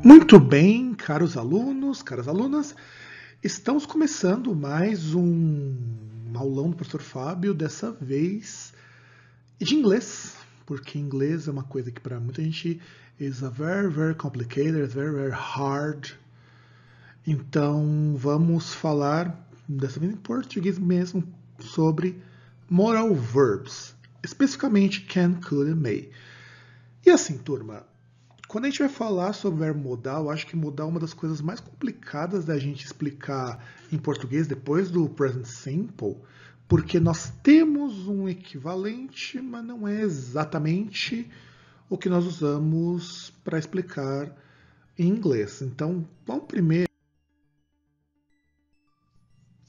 Muito bem, caros alunos, caras alunas, estamos começando mais um aulão do professor Fábio, dessa vez de inglês, porque inglês é uma coisa que para muita gente is a very, very complicated, it's very, very hard. Então vamos falar, dessa vez em português mesmo, sobre modal verbs, especificamente can, could and may. E assim, turma, quando a gente vai falar sobre verbo modal, eu acho que modal é uma das coisas mais complicadas da gente explicar em português depois do present simple, porque nós temos um equivalente, mas não é exatamente o que nós usamos para explicar em inglês. Então, vamos primeiro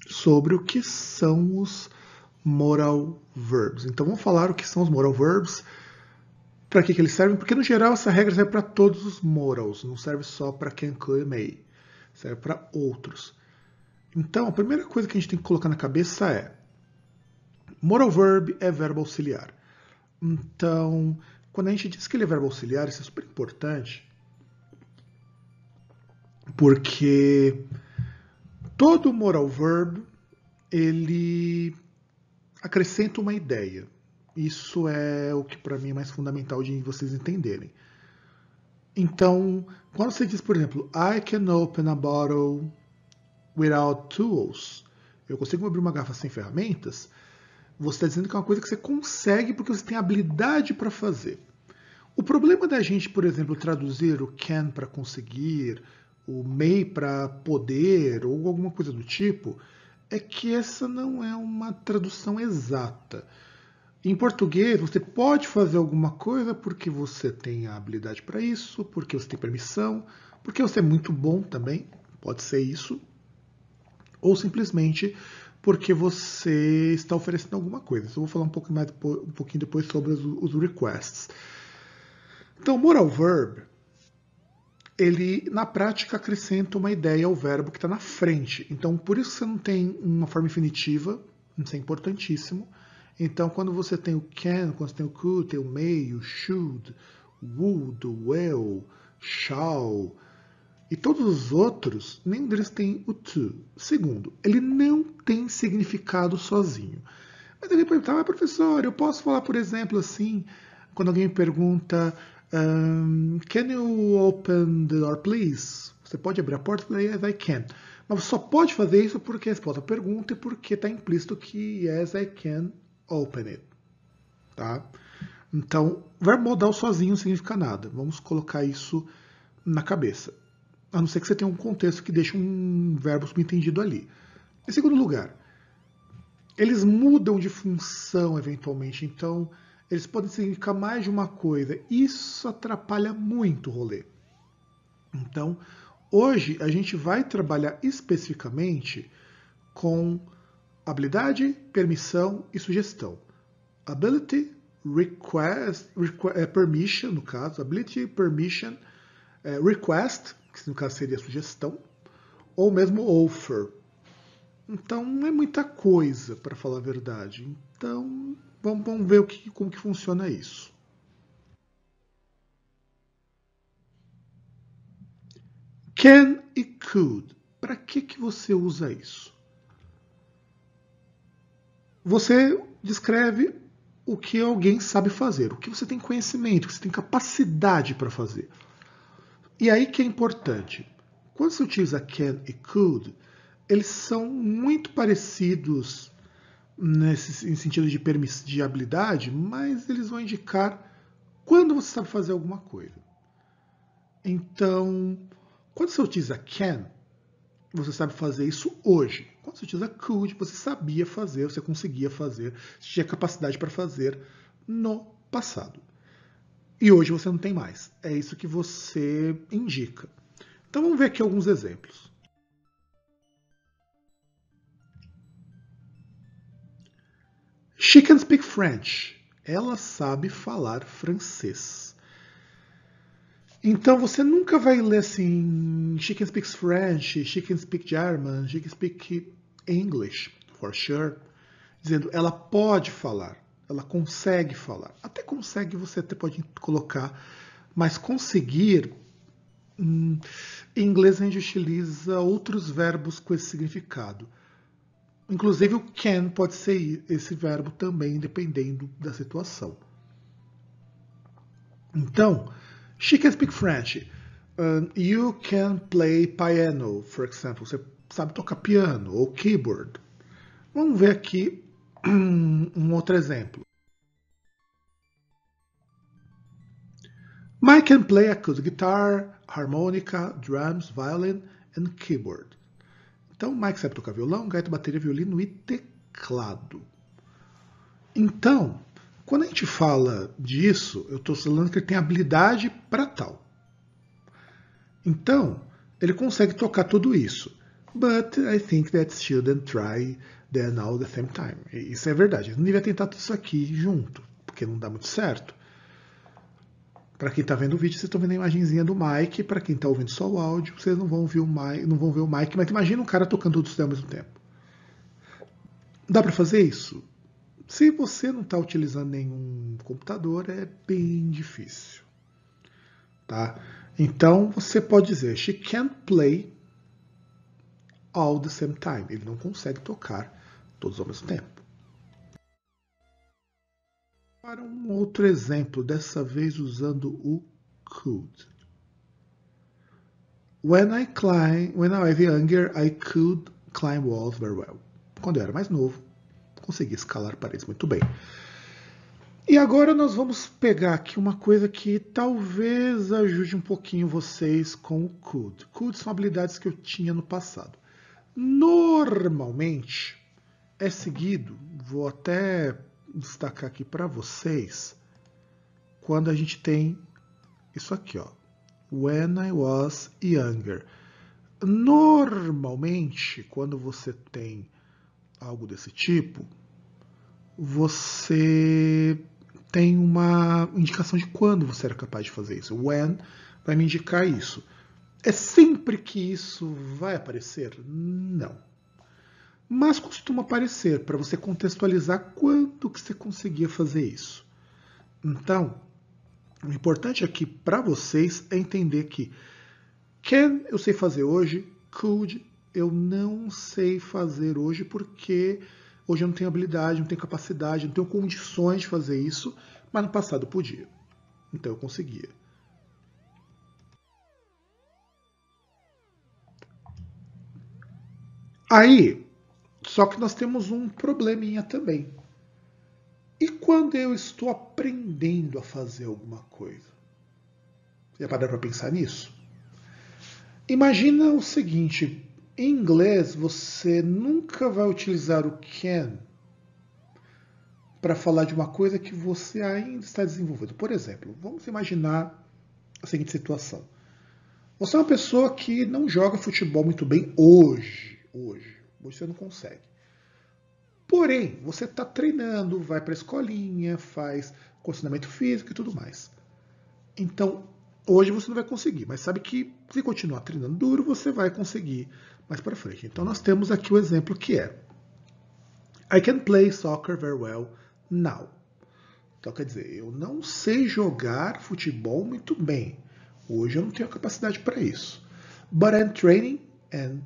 sobre o que são os modal verbs. Então, vamos falar o que são os modal verbs. Para que eles servem? Porque, no geral, essa regra serve para todos os modals, não serve só para can, could e may, serve para outros. Então, a primeira coisa que a gente tem que colocar na cabeça é modal verb é verbo auxiliar. Então, quando a gente diz que ele é verbo auxiliar, isso é super importante, porque todo modal verb, ele acrescenta uma ideia. Isso é o que para mim é mais fundamental de vocês entenderem. Então, quando você diz, por exemplo, I can open a bottle without tools, eu consigo abrir uma garrafa sem ferramentas, você está dizendo que é uma coisa que você consegue porque você tem habilidade para fazer. O problema da gente, por exemplo, traduzir o can para conseguir, o may para poder, ou alguma coisa do tipo, é que essa não é uma tradução exata. Em português, você pode fazer alguma coisa porque você tem a habilidade para isso, porque você tem permissão, porque você é muito bom também, pode ser isso, ou simplesmente porque você está oferecendo alguma coisa. Isso eu vou falar um pouquinho depois sobre os requests. Então, modal verb, ele na prática acrescenta uma ideia ao verbo que está na frente. Então, por isso você não tem uma forma infinitiva, isso é importantíssimo. Então, quando você tem o can, quando você tem o could, tem o may, o should, would, will, shall, e todos os outros, nenhum deles tem o to. Segundo, ele não tem significado sozinho. Mas ele pergunta, professor, eu posso falar, por exemplo, assim, quando alguém me pergunta, can you open the door, please? Você pode abrir a porta? Eu falei, yes, I can. Mas você só pode fazer isso porque a resposta à pergunta e porque está implícito que yes, I can open it. Tá? Então, verbo modal sozinho não significa nada. Vamos colocar isso na cabeça. A não ser que você tenha um contexto que deixe um verbo subentendido ali. Em segundo lugar, eles mudam de função eventualmente. Então, eles podem significar mais de uma coisa. Isso atrapalha muito o rolê. Então, hoje a gente vai trabalhar especificamente com habilidade, permissão e sugestão. Ability, request, permission, no caso. Ability, permission, request, que no caso seria sugestão, ou mesmo offer. Então, não é muita coisa, para falar a verdade. Então, vamos ver como que funciona isso. Can e could. Para que você usa isso? Você descreve o que alguém sabe fazer, o que você tem conhecimento, o que você tem capacidade para fazer. E aí que é importante. Quando você utiliza can e could, eles são muito parecidos em sentido de habilidade, mas eles vão indicar quando você sabe fazer alguma coisa. Então, quando você utiliza can, você sabe fazer isso hoje. Quando você utiliza could, você sabia fazer, você conseguia fazer, você tinha capacidade para fazer no passado. E hoje você não tem mais. É isso que você indica. Então vamos ver aqui alguns exemplos. She can speak French. Ela sabe falar francês. Então você nunca vai ler assim, she can speak French, she can speak German, she can speak English, for sure. Dizendo, ela pode falar, ela consegue falar. Até consegue você até pode colocar, mas conseguir Em inglês a gente utiliza outros verbos com esse significado. Inclusive o can pode ser esse verbo também, dependendo da situação. Então, she can speak French. You can play piano, for example. Você sabe tocar piano ou keyboard. Vamos ver aqui um outro exemplo. Mike can play acoustic guitar, harmonica, drums, violin and keyboard. Então, Mike sabe tocar violão, gaita, bateria, violino e teclado. Então, quando a gente fala disso, eu estou falando que ele tem habilidade para tal. Então, ele consegue tocar tudo isso. But I think that shouldn't try them all at the same time. Isso é verdade. Ele não devia tentar tudo isso aqui junto, porque não dá muito certo. Para quem está vendo o vídeo, vocês estão vendo a imagenzinha do Mike. Para quem está ouvindo só o áudio, vocês não vão ver o Mike, mas imagina um cara tocando tudo isso ao mesmo tempo. Dá para fazer isso? Se você não está utilizando nenhum computador, é bem difícil. Tá? Então, você pode dizer, she can't play all the same time. Ele não consegue tocar todos ao mesmo tempo. Para um outro exemplo, dessa vez usando o could. When I was younger, I could climb walls very well. Quando eu era mais novo, conseguia escalar paredes muito bem. E agora nós vamos pegar aqui uma coisa que talvez ajude um pouquinho vocês com o could. Could são habilidades que eu tinha no passado. Normalmente é seguido, vou até destacar aqui para vocês, quando a gente tem isso aqui, ó. When I was younger. Normalmente, quando você tem algo desse tipo, você tem uma indicação de quando você era capaz de fazer isso. When vai me indicar isso. É sempre que isso vai aparecer? Não. Mas costuma aparecer para você contextualizar quando que você conseguia fazer isso. Então, o importante aqui para vocês é entender que can eu sei fazer hoje, could eu não sei fazer hoje porque hoje eu não tenho habilidade, não tenho capacidade, não tenho condições de fazer isso, mas no passado eu podia. Então eu conseguia. Aí, só que nós temos um probleminha também. E quando eu estou aprendendo a fazer alguma coisa? Já pararam para pensar nisso? Imagina o seguinte, em inglês você nunca vai utilizar o can para falar de uma coisa que você ainda está desenvolvendo. Por exemplo, vamos imaginar a seguinte situação. Você é uma pessoa que não joga futebol muito bem hoje. Hoje você não consegue. Porém, você está treinando, vai para a escolinha, faz condicionamento físico e tudo mais. Então, hoje você não vai conseguir, mas sabe que se continuar treinando duro, você vai conseguir mais para frente. Então, nós temos aqui o exemplo que é I can play soccer very well now. Então, quer dizer, eu não sei jogar futebol muito bem. Hoje eu não tenho capacidade para isso. But I'm training and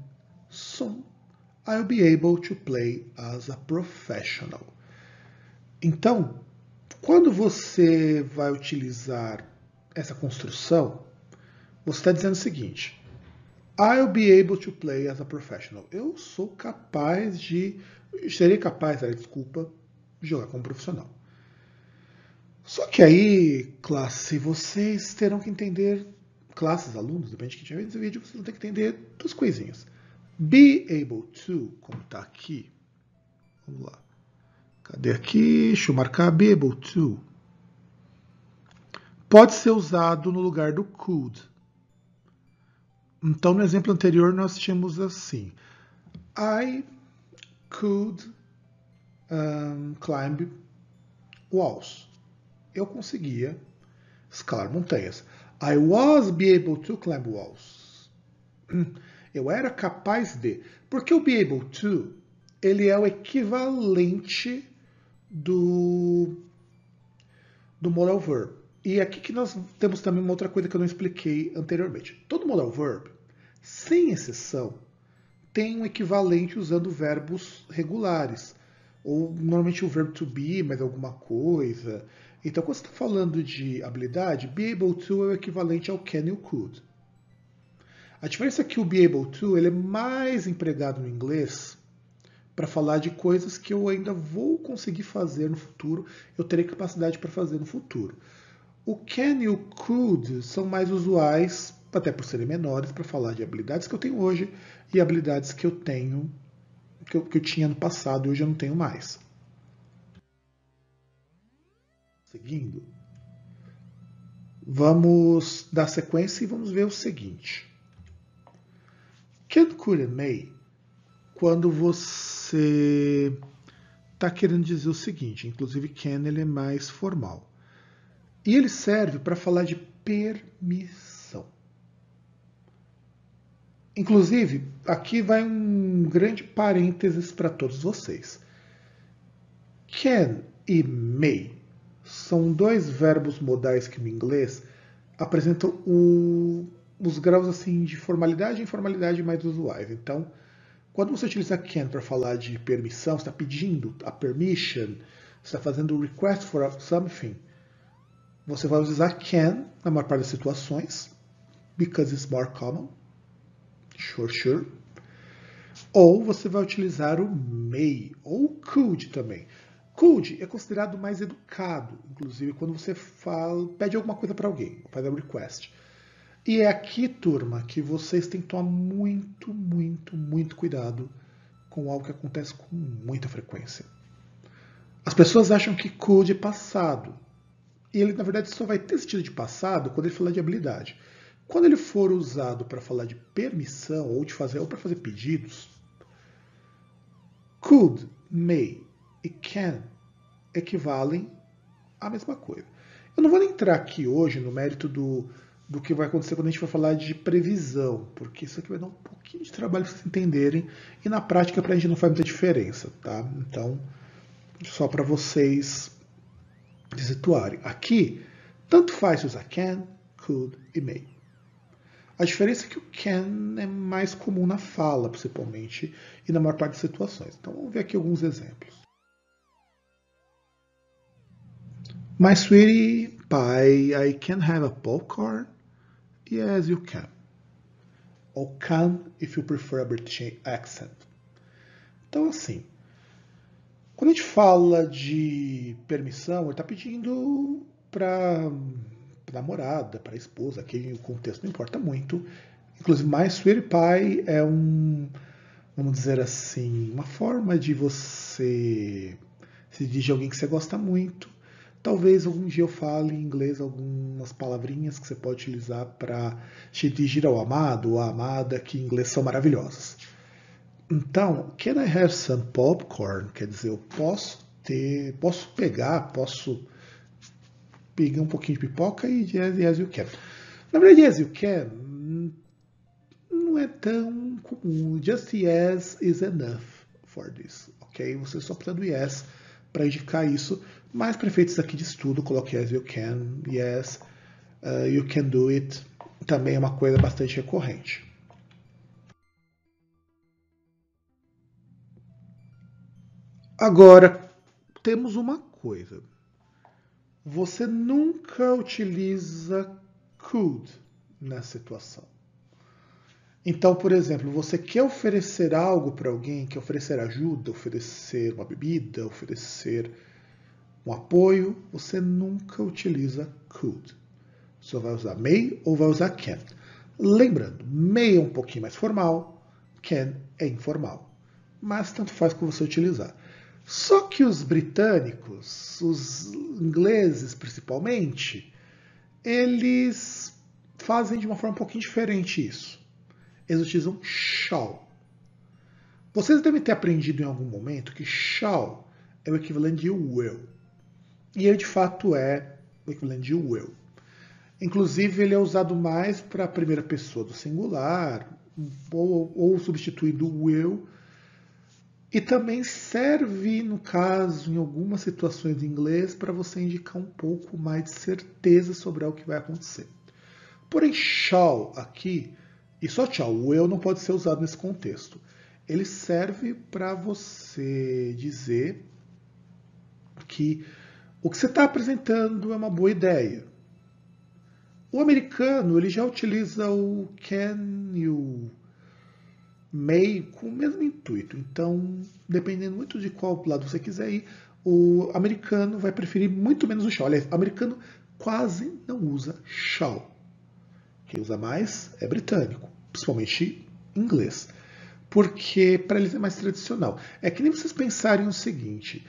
soon I'll be able to play as a professional. Então, quando você vai utilizar essa construção, você está dizendo o seguinte: I'll be able to play as a professional. Eu sou capaz de, serei capaz, desculpa, de jogar como profissional. Só que aí, classe, vocês terão que entender, classes, alunos, depende de quem tiver esse vídeo, vocês vão ter que entender duas coisinhas. Be able to, como está aqui, vamos lá. Cadê aqui? Deixa eu marcar be able to. Pode ser usado no lugar do could. Então, no exemplo anterior, nós tínhamos assim. I could climb walls. Eu conseguia escalar montanhas. I was be able to climb walls. Eu era capaz de. Porque o be able to, ele é o equivalente do modal verb. E aqui que nós temos também uma outra coisa que eu não expliquei anteriormente. Todo modal verb, sem exceção, tem um equivalente usando verbos regulares. Ou normalmente o verbo to be, mais alguma coisa. Então, quando você está falando de habilidade, be able to é o equivalente ao can e o could. A diferença é que o be able to ele é mais empregado no inglês para falar de coisas que eu ainda vou conseguir fazer no futuro, eu terei capacidade para fazer no futuro. O can e o could são mais usuais, até por serem menores, para falar de habilidades que eu tenho hoje e habilidades que eu tenho, que eu tinha no passado e hoje eu não tenho mais. Seguindo, vamos dar sequência e vamos ver o seguinte. Can, could and may, quando você está querendo dizer o seguinte, inclusive can ele é mais formal. E ele serve para falar de permissão. Inclusive, aqui vai um grande parênteses para todos vocês. Can e may são dois verbos modais que no inglês apresentam os graus assim de formalidade e informalidade mais usuais. Então, quando você utiliza can para falar de permissão, você está pedindo a permission, você está fazendo o request for something, você vai usar can na maior parte das situações, because it's more common, sure. Ou você vai utilizar o may, ou could também. Could é considerado mais educado, inclusive quando você pede alguma coisa para alguém, faz a request. E é aqui, turma, que vocês têm que tomar muito cuidado com algo que acontece com muita frequência. As pessoas acham que could é passado. E ele, na verdade, só vai ter sentido de passado quando ele falar de habilidade. Quando ele for usado para falar de permissão ou para fazer pedidos, could, may e can equivalem à mesma coisa. Eu não vou entrar aqui hoje no mérito do que vai acontecer quando a gente for falar de previsão, porque isso aqui vai dar um pouquinho de trabalho para vocês entenderem e na prática para a gente não faz muita diferença, tá? Então, só para vocês se situarem. Aqui, tanto faz usar can, could e may. A diferença é que o can é mais comum na fala, principalmente, e na maior parte das situações. Então, vamos ver aqui alguns exemplos. My sweetie pie, I can have a popcorn? Yes, you can. Ou can, if you prefer a British accent. Então, assim, quando a gente fala de permissão, ele está pedindo para namorada, para esposa, aqui o contexto não importa muito. Inclusive, my sweetie pie é vamos dizer assim, uma forma de você se dirigir a alguém que você gosta muito. Talvez algum dia eu fale em inglês algumas palavrinhas que você pode utilizar para se dirigir ao amado ou à amada, que em inglês são maravilhosas. Então, can I have some popcorn? Quer dizer, eu posso pegar um pouquinho de pipoca e yes you can. Na verdade, yes you can não é tão comum. Just yes is enough for this, ok? Você só precisa do yes para indicar isso, mas para efeitos aqui de estudo, coloque yes you can, yes, you can do it, também é uma coisa bastante recorrente. Agora, temos uma coisa. Você nunca utiliza could nessa situação. Então, por exemplo, você quer oferecer algo para alguém, quer oferecer ajuda, oferecer uma bebida, oferecer um apoio, você nunca utiliza could. Só vai usar may ou vai usar can. Lembrando, may é um pouquinho mais formal, can é informal. Mas tanto faz como você utilizar. Só que os britânicos, os ingleses principalmente, eles fazem de uma forma um pouquinho diferente isso. Eles utilizam shall. Vocês devem ter aprendido em algum momento que shall é o equivalente de will. E ele de fato é o equivalente de will. Inclusive ele é usado mais para a primeira pessoa do singular, ou substituindo o will E também serve, no caso, em algumas situações em inglês, para você indicar um pouco mais de certeza sobre o que vai acontecer. Porém, shall aqui, e só shall, o eu não pode ser usado nesse contexto. Ele serve para você dizer que o que você está apresentando é uma boa ideia. O americano ele já utiliza o can e o may com o mesmo intuito. Então, dependendo muito de qual lado você quiser ir, o americano vai preferir muito menos o shall. Aliás, o americano quase não usa shall. Quem usa mais é britânico, principalmente inglês. Porque para eles é mais tradicional. É que nem vocês pensarem o seguinte: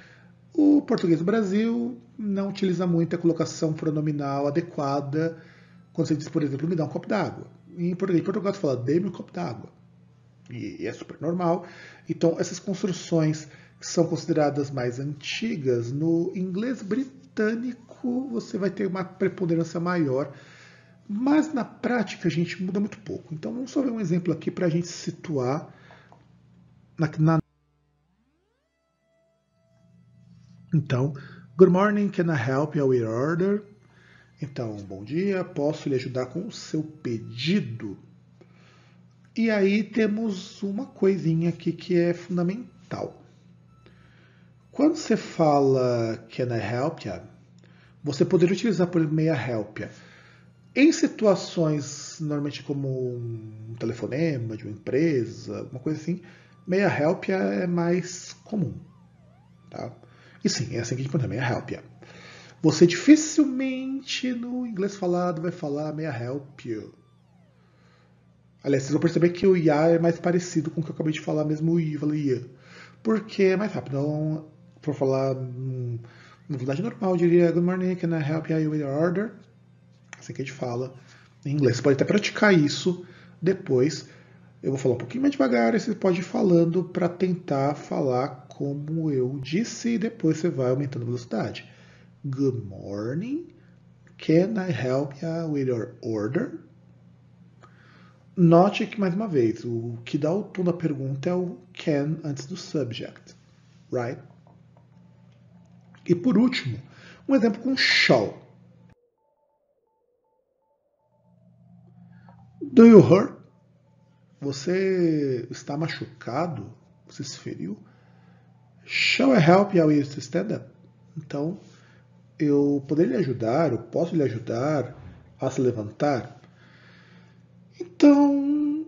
o português do Brasil não utiliza muito a colocação pronominal adequada quando você diz, por exemplo, me dá um copo d'água. Em português de Portugal você fala, dê-me um copo d'água. E é super normal. Então, essas construções que são consideradas mais antigas, no inglês britânico você vai ter uma preponderância maior. Mas na prática, a gente muda muito pouco. Então, vamos só ver um exemplo aqui para a gente se situar na. Então, good morning, can I help you with your order? Então, bom dia, posso lhe ajudar com o seu pedido? E aí temos uma coisinha aqui que é fundamental. Quando você fala can I help you, você poderia utilizar por may I help you. Em situações, normalmente como um telefonema de uma empresa, uma coisa assim, may I help you é mais comum. Tá? E sim, é assim que a gente põe, may I help you. Você dificilmente no inglês falado vai falar may I help you. Aliás, vocês vão perceber que o ya é mais parecido com o que eu acabei de falar, mesmo o i, eu falei ia. Porque é mais rápido. Então, por falar na velocidade normal, eu diria good morning, can I help you with your order? Assim que a gente fala em inglês. Você pode até praticar isso depois. Eu vou falar um pouquinho mais devagar e você pode ir falando para tentar falar como eu disse e depois você vai aumentando a velocidade. Good morning, can I help you with your order? Note que, mais uma vez, o que dá o tom da pergunta é o can antes do subject, right? E por último, um exemplo com shall. Do you hurt? Você está machucado? Você se feriu? Shall I help you with to stand up? Então, eu poderia lhe ajudar, eu posso lhe ajudar a se levantar? Então,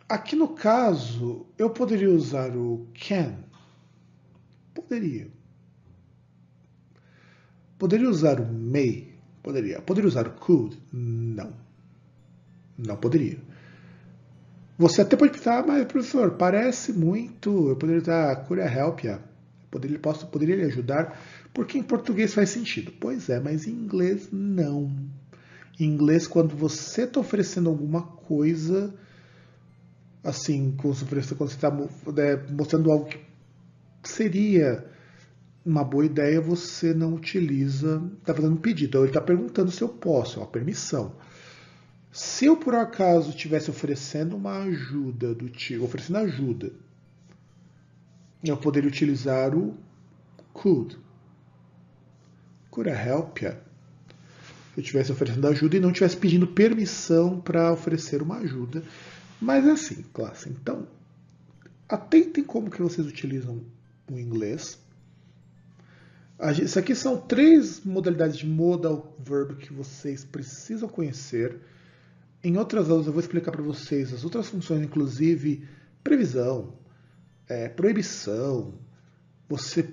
aqui no caso, eu poderia usar o can? Poderia. Poderia usar o may? Poderia. Poderia usar o could? Não. Não poderia. Você até pode pensar, mas professor, parece muito, eu poderia usar could I help you? Poderia lhe ajudar, porque em português faz sentido. Pois é, mas em inglês não. Em inglês, quando você está oferecendo alguma coisa, assim, quando você está mostrando algo que seria uma boa ideia, você não utiliza, está fazendo um pedido. Então ele está perguntando se eu posso, é uma permissão. Se eu por acaso estivesse oferecendo uma ajuda do tipo, oferecendo ajuda, eu poderia utilizar o could. Could I help you? Se eu estivesse oferecendo ajuda e não estivesse pedindo permissão para oferecer uma ajuda. Mas é assim, classe. Então, atentem como que vocês utilizam o inglês. Isso aqui são 3 modalidades de modal verb que vocês precisam conhecer. Em outras aulas eu vou explicar para vocês as outras funções, inclusive previsão, proibição, você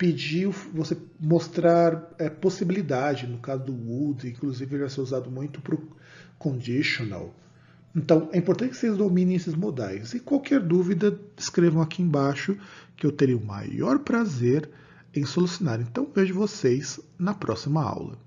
mostrar possibilidade, no caso do would, inclusive ele vai ser usado muito para o conditional. Então é importante que vocês dominem esses modais. E qualquer dúvida, escrevam aqui embaixo que eu terei o maior prazer em solucionar. Então vejo vocês na próxima aula.